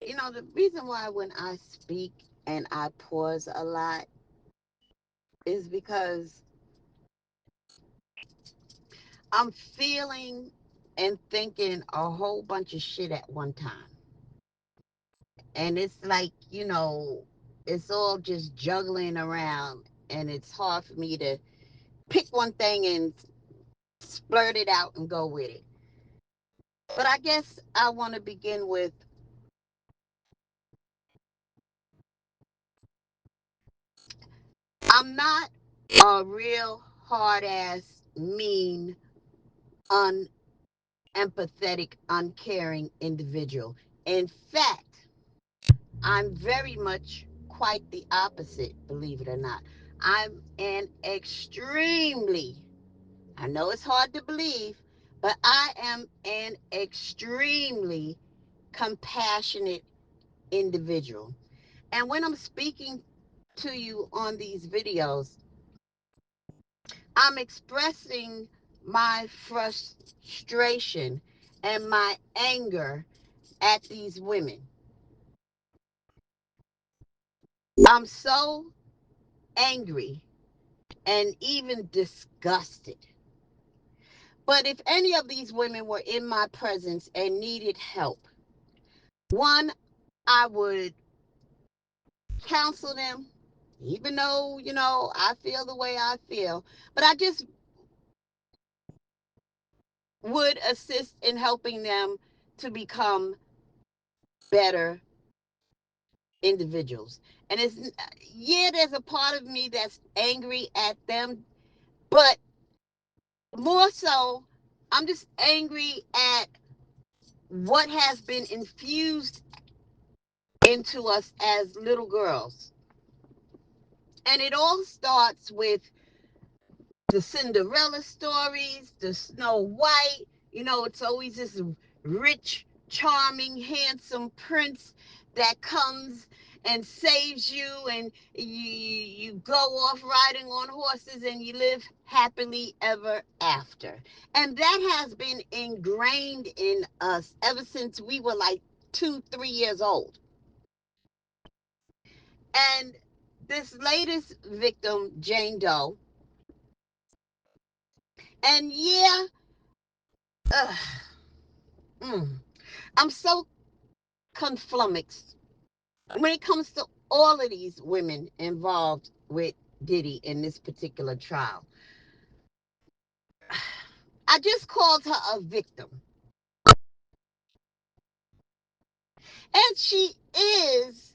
You know, the reason why when I speak and I pause a lot is because I'm feeling and thinking a whole bunch of shit at one time. And it's like, it's all just juggling around, and it's hard for me to pick one thing and splurt it out and go with it. But I guess I want to begin with I'm not a real hard ass, mean, unempathetic, uncaring individual. In fact, I'm very much quite the opposite, believe it or not. I'm an extremely, I know it's hard to believe, but I am an extremely compassionate individual. And when I'm speaking to you on these videos, I'm expressing my frustration and my anger at these women. I'm so angry and even disgusted. But if any of these women were in my presence and needed help, one, I would counsel them, even though, I feel the way I feel, but I just would assist in helping them to become better individuals. And yeah, there's a part of me that's angry at them, but more so, I'm just angry at what has been infused into us as little girls. And it all starts with the Cinderella stories, the Snow White. It's always this rich, charming, handsome prince that comes and saves you, and you go off riding on horses and you live happily ever after. And that has been ingrained in us ever since we were like 2, 3 years old. And this latest victim, Jane Doe, and yeah, ugh, mm, I'm so conflummoxed when it comes to all of these women involved with Diddy in this particular trial. I just called her a victim. And she is,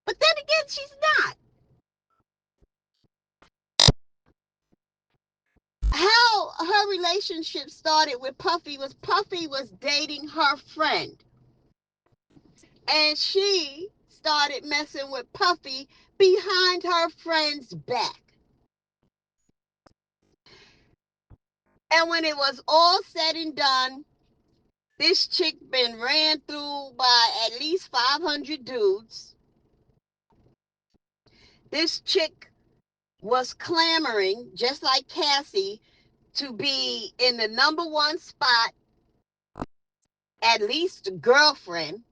but then again, she's not. How her relationship started with Puffy was dating her friend. And she started messing with Puffy behind her friend's back. And when it was all said and done, this chick been ran through by at least 500 dudes. This chick was clamoring, just like Cassie, to be in the number one spot, at least girlfriend.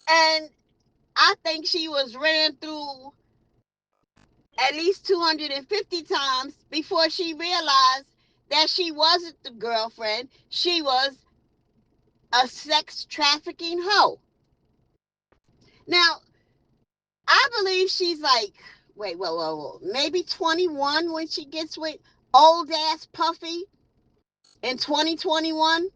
And I think she was ran through at least 250 times before she realized that she wasn't the girlfriend. She was a sex trafficking hoe. Now, I believe she's like, wait, whoa, maybe 21 when she gets with old ass Puffy in 2021.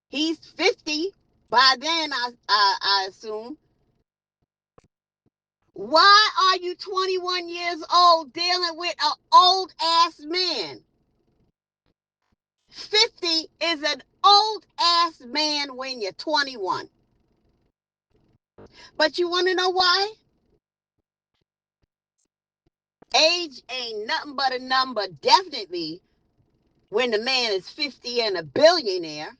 He's 50 by then, I assume. Why are you 21 years old dealing with an old ass man? 50 is an old ass man when you're 21. But you want to know why? Age ain't nothing but a number, definitely, when the man is 50 and a billionaire.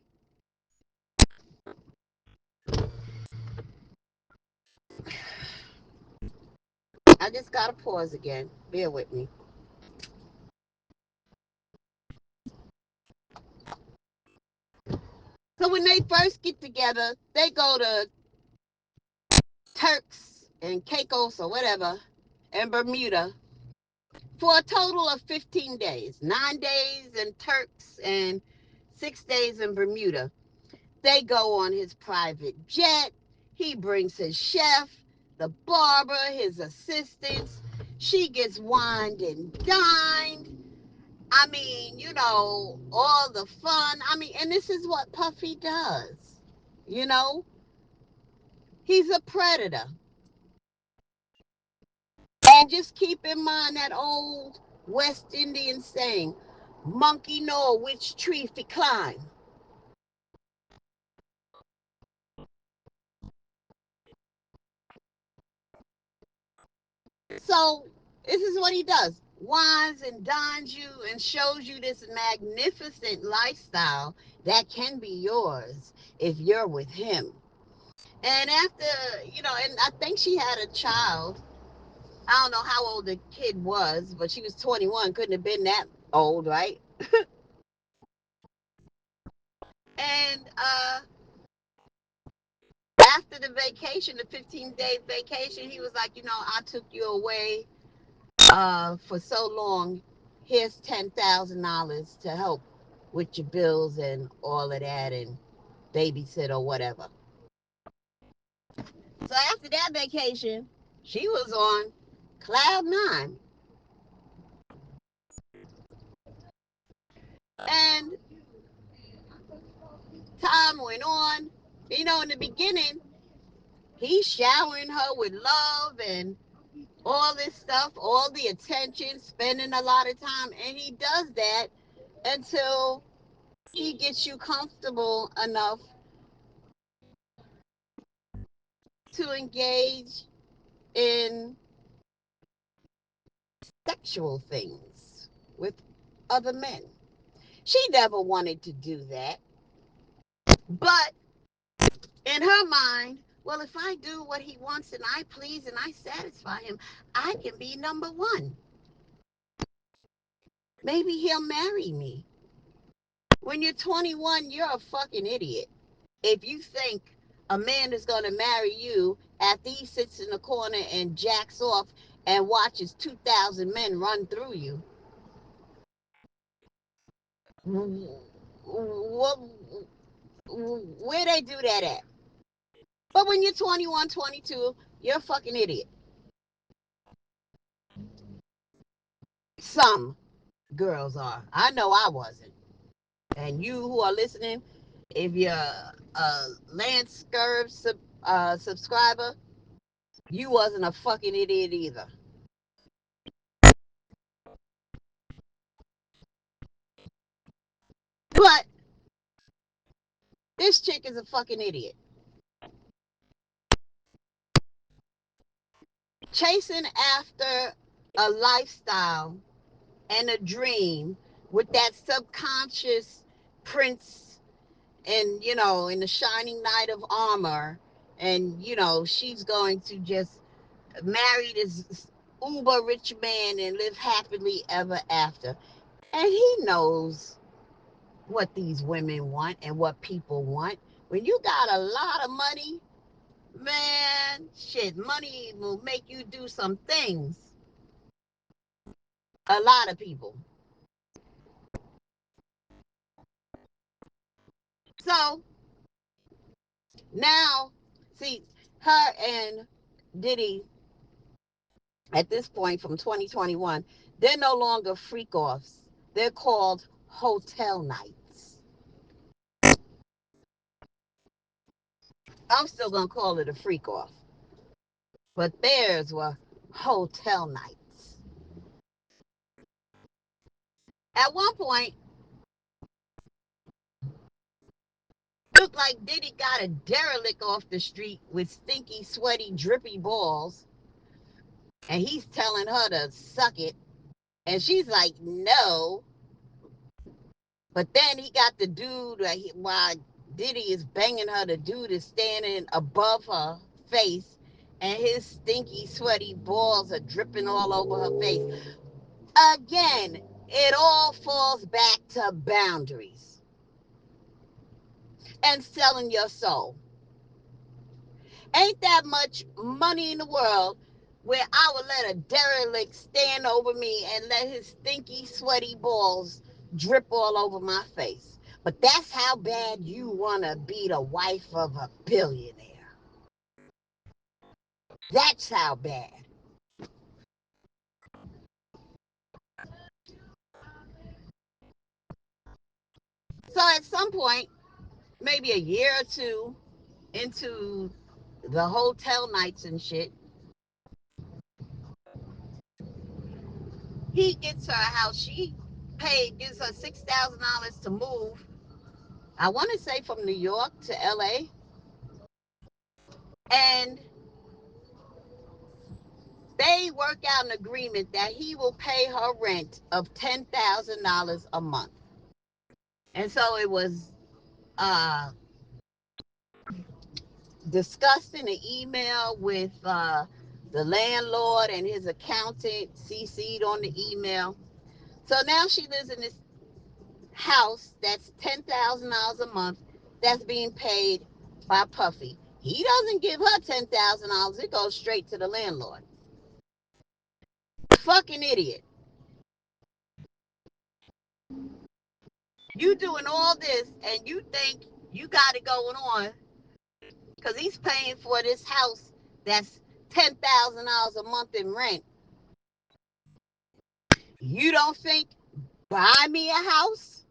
I just got to pause again. Bear with me. So get together. They go to Turks and Caicos or whatever in Bermuda for a total of 15 days, 9 days in Turks and 6 days in Bermuda. They go on his private jet. He brings his chef, the barber, his assistants. She gets wined and dined. I mean, all the fun. I mean, and this is what Puffy does. You know, he's a predator. And just keep in mind that old West Indian saying, monkey know which tree to climb. So this is what he does. Wines and dines you and shows you this magnificent lifestyle that can be yours if you're with him. And after, and I think she had a child. I don't know how old the kid was, but she was 21. Couldn't have been that old, right? And after the vacation, the 15-day vacation, he was like, I took you away for so long. Here's $10,000 to help with your bills and all of that and babysit or whatever. So after that vacation, she was on cloud nine. And time went on. In the beginning, he's showering her with love and all this stuff, all the attention, spending a lot of time. And he does that until he gets you comfortable enough to engage in sexual things with other men. She never wanted to do that. But in her mind, well, if I do what he wants and I please and I satisfy him, I can be number one. Maybe he'll marry me. When you're 21, you're a fucking idiot. If you think a man is going to marry you after he sits in the corner and jacks off and watches 2,000 men run through you, what, where they do that at? But when you're 21, 22, you're a fucking idiot. Some girls are. I know I wasn't. And you who are listening, if you're a LanceScurv subscriber, you wasn't a fucking idiot either. But this chick is a fucking idiot. Chasing after a lifestyle and a dream with that subconscious prince and in the shining knight of armor, and she's going to just marry this uber rich man and live happily ever after. And he knows what these women want and what people want. When you got a lot of money, man, shit, money will make you do some things. A lot of people. So now, see, her and Diddy at this point from 2021, they're no longer freak offs. They're called hotel nights. I'm still going to call it a freak off, but theirs were hotel nights. At one point, looked like Diddy got a derelict off the street with stinky, sweaty, drippy balls, and he's telling her to suck it. And she's like, no. But then he got the dude, while Diddy is banging her, the dude is standing above her face, and his stinky, sweaty balls are dripping all over her face. Again, it all falls back to boundaries. and selling your soul. Ain't that much money in the world where I would let a derelict stand over me and let his stinky, sweaty balls drip all over my face. But that's how bad you want to be the wife of a billionaire. That's how bad. So at some point, maybe a year or two into the hotel nights and shit, he gets her a house. She gives her $6,000 to move. I want to say from New York to LA. And they work out an agreement that he will pay her rent of $10,000 a month. And so it was uh, discussed in an email with the landlord and his accountant, CC'd on the email. So now she lives in this house that's $10,000 a month that's being paid by Puffy. He doesn't give her $10,000, it goes straight to the landlord. Fucking idiot. You doing all this and you think you got it going on because he's paying for this house that's $10,000 a month in rent. You don't think buy me a house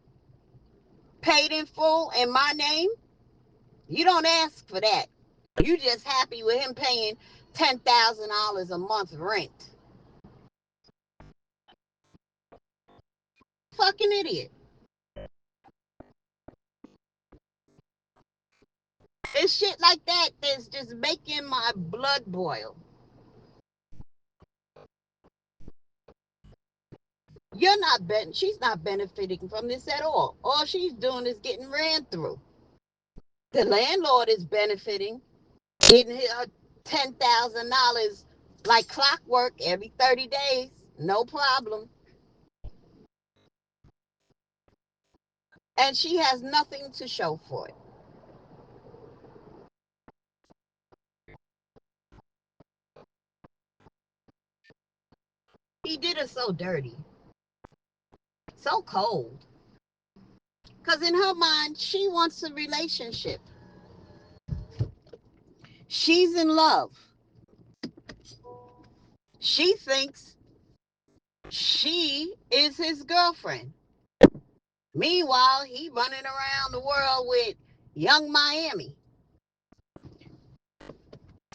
paid in full in my name? You don't ask for that. You just happy with him paying $10,000 a month rent. Fucking idiot. It's shit like that that's just making my blood boil. She's not benefiting from this at all. All she's doing is getting ran through. The landlord is benefiting, getting her $10,000 like clockwork every 30 days, no problem. And she has nothing to show for it. He did her so dirty, so cold. Because in her mind, she wants a relationship. She's in love. She thinks she is his girlfriend. Meanwhile, he running around the world with young Miami.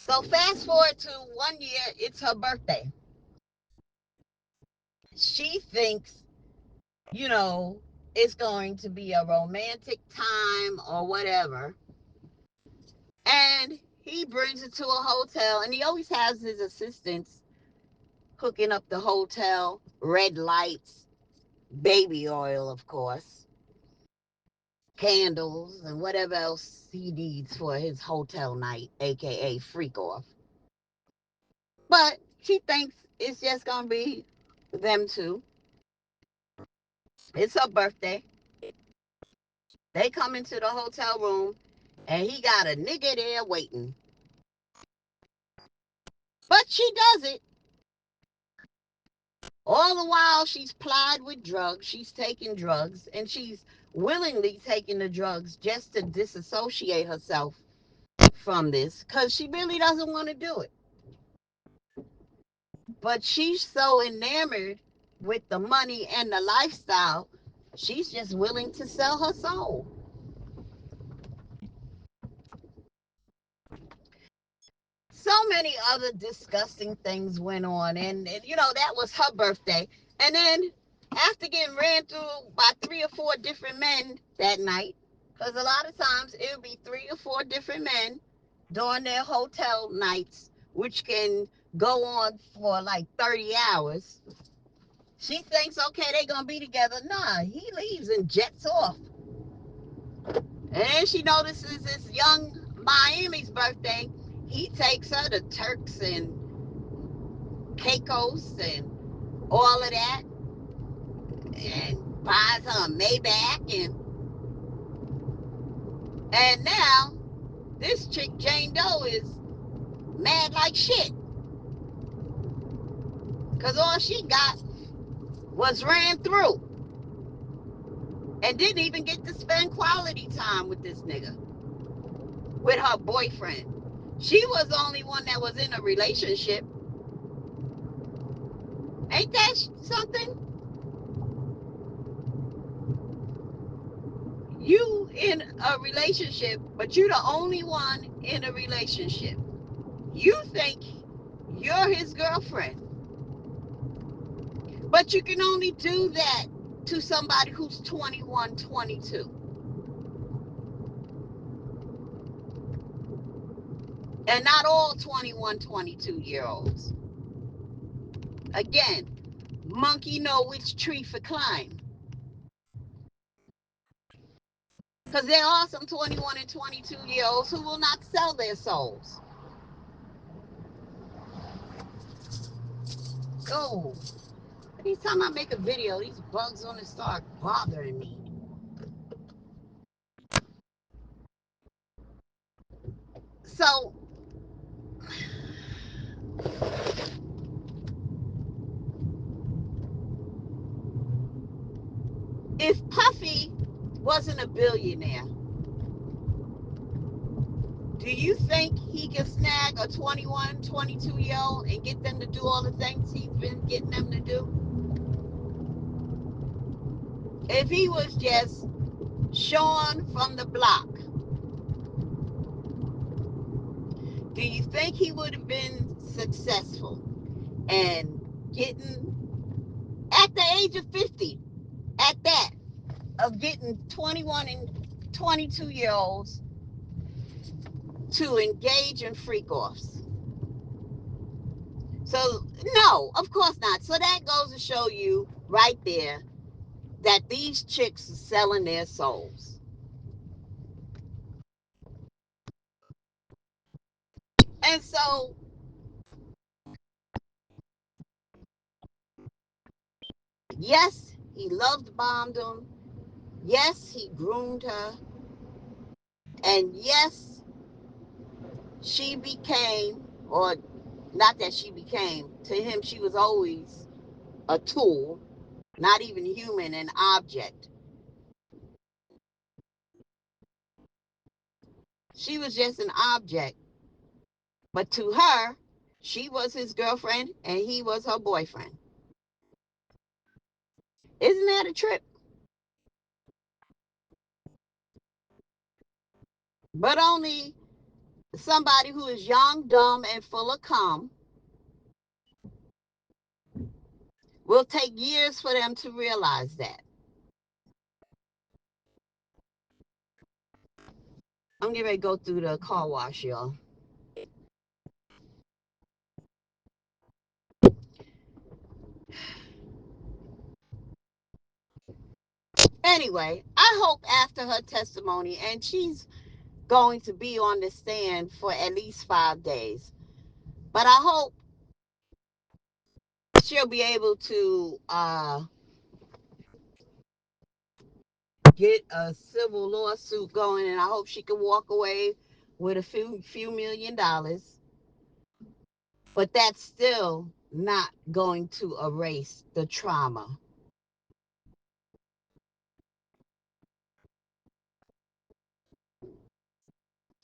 So fast forward to 1 year, it's her birthday. She thinks, you know, it's going to be a romantic time or whatever. And he brings her to a hotel, and he always has his assistants hooking up the hotel, red lights, baby oil, of course, candles, and whatever else he needs for his hotel night, aka freak off. But she thinks it's just gonna be them two. It's her birthday. They come into the hotel room and he got a nigga there waiting. But she does it. All the while she's plied with drugs. She's taking drugs and she's willingly taking the drugs just to disassociate herself from this because she really doesn't want to do it. But she's so enamored with the money and the lifestyle, she's just willing to sell her soul. So many other disgusting things went on, and that was her birthday. And then after getting ran through by 3 or 4 different men that night, because a lot of times it would be 3 or 4 different men during their hotel nights, which can go on for like 30 hours. She thinks, okay, they're gonna be together. Nah, he leaves and jets off. And then she notices it's young Miami's birthday. He takes her to Turks and Caicos and all of that, and buys her a Maybach, and And now this chick Jane Doe is mad like shit because all she got was ran through and didn't even get to spend quality time with this nigga, with her boyfriend. She was the only one that was in a relationship. Ain't that something? You in a relationship, but you the only one in a relationship. You think you're his girlfriend, but you can only do that to somebody who's 21, 22. And not all 21, 22-year-olds. Again, monkey know which tree for climb. Because there are some 21 and 22-year-olds who will not sell their souls. Oh, anytime I make a video, these bugs on it start bothering me. So, if Puffy wasn't a billionaire, do you think he can snag a 21, 22-year-old and get them to do all the things he's been getting them to do? If he was just Sean from the block, do you think he would have been successful and getting, at the age of 50, at that, of getting 21 and 22-year-olds to engage in freak offs? So, no, of course not. So that goes to show you right there that these chicks are selling their souls. And so, yes, he loved bombed them. Yes, he groomed her. And yes, she became, or not that she became, to him, she was always a tool, not even human, an object. She was just an object. But to her, she was his girlfriend and he was her boyfriend. Isn't that a trip? But only somebody who is young, dumb, and full of cum will take years for them to realize that. I'm getting ready to go through the car wash, y'all. Anyway, I hope after her testimony, and she's going to be on the stand for at least 5 days, but I hope she'll be able to get a civil lawsuit going, and I hope she can walk away with a few $1,000,000. But that's still not going to erase the trauma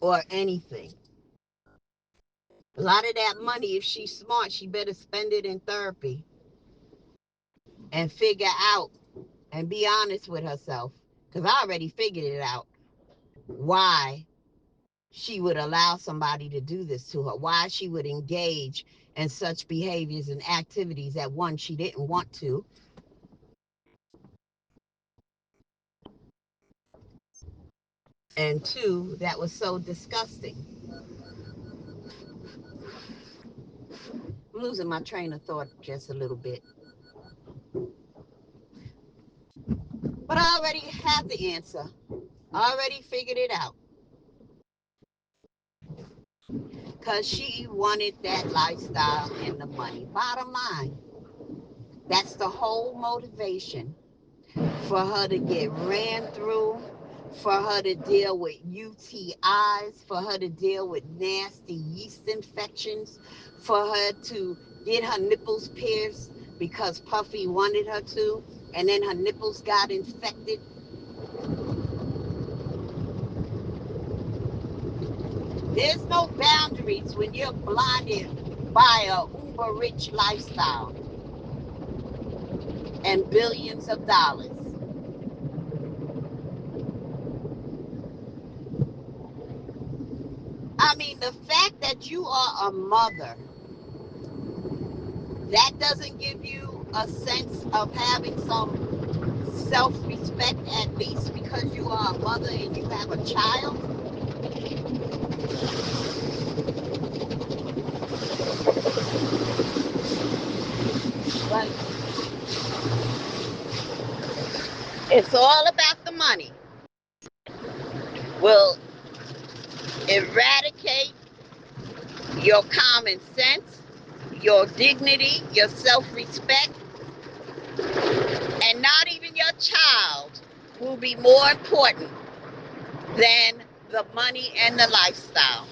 or anything. A lot of that money, if she's smart, she better spend it in therapy and figure out and be honest with herself. Because I already figured it out why she would allow somebody to do this to her, why she would engage in such behaviors and activities that, one, she didn't want to, and two, that was so disgusting. I'm losing my train of thought just a little bit. But I already have the answer. I already figured it out. Because she wanted that lifestyle and the money. Bottom line, that's the whole motivation for her to get ran through, for her to deal with UTIs, for her to deal with nasty yeast infections, for her to get her nipples pierced because Puffy wanted her to, and then her nipples got infected. There's no boundaries when you're blinded by a uber rich lifestyle and billions of dollars. I mean, the fact that you are a mother, that doesn't give you a sense of having some self respect, at least because you are a mother and you have a child. But it's all about the money. Will eradicate your common sense, your dignity, your self respect, and not even your child will be more important than the money and the lifestyle.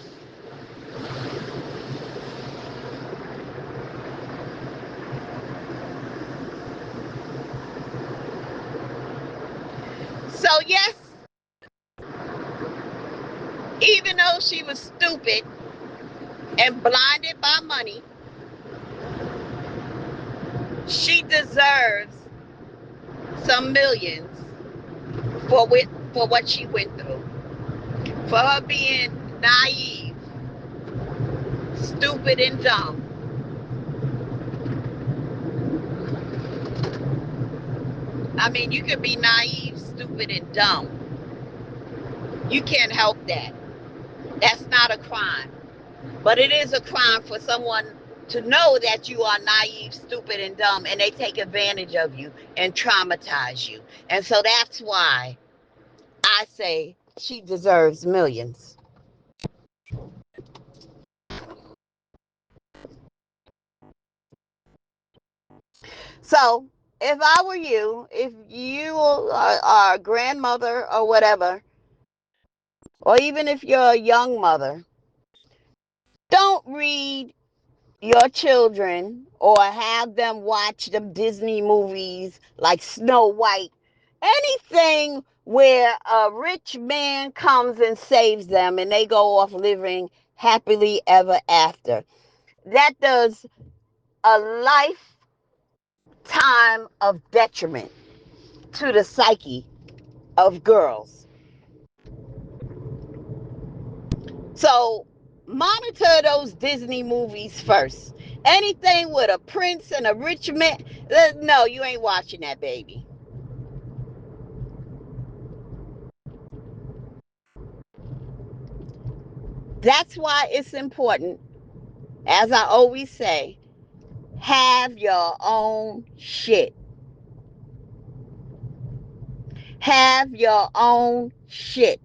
So, yes, even though she was stupid and blinded by money, she deserves some millions for what she went through. For her being naive, stupid, and dumb. I mean, you can be naive, stupid, and dumb. You can't help that. That's not a crime. But it is a crime for someone to know that you are naive, stupid, and dumb, and they take advantage of you and traumatize you. And so that's why I say she deserves millions. So if I were you, if you are a grandmother or whatever, or even if you're a young mother, don't read your children or have them watch them Disney movies like Snow White, anything where a rich man comes and saves them and they go off living happily ever after. That does a lifetime of detriment to the psyche of girls. So monitor those Disney movies first. Anything with a prince and a rich man, no, you ain't watching that, baby. That's why it's important, as I always say, have your own shit. Have your own shit.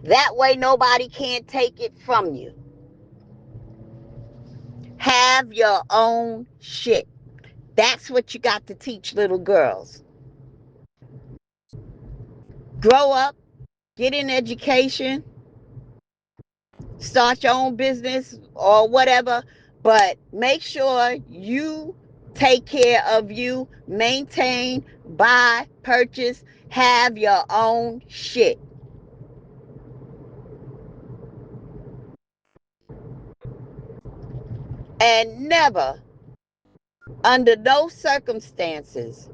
That way nobody can't take it from you. Have your own shit. That's what you got to teach little girls. Grow up, get an education, start your own business or whatever, but make sure you take care of you, maintain, buy, purchase, have your own shit. And never, under no circumstances,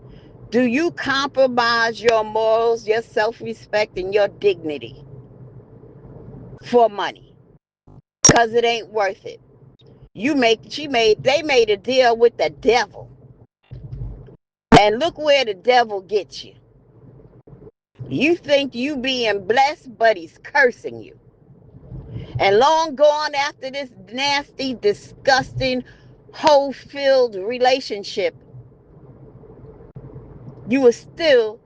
do you compromise your morals, your self-respect, and your dignity for money, because it ain't worth it. They made a deal with the devil. And look where the devil gets you. You think you being blessed, but he's cursing you. And long gone after this nasty, disgusting, hope-filled relationship, you are still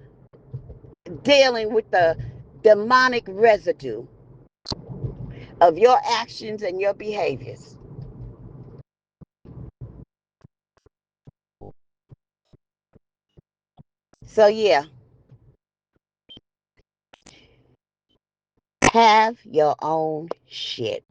dealing with the demonic residue of your actions and your behaviors. So yeah, Have your own shit.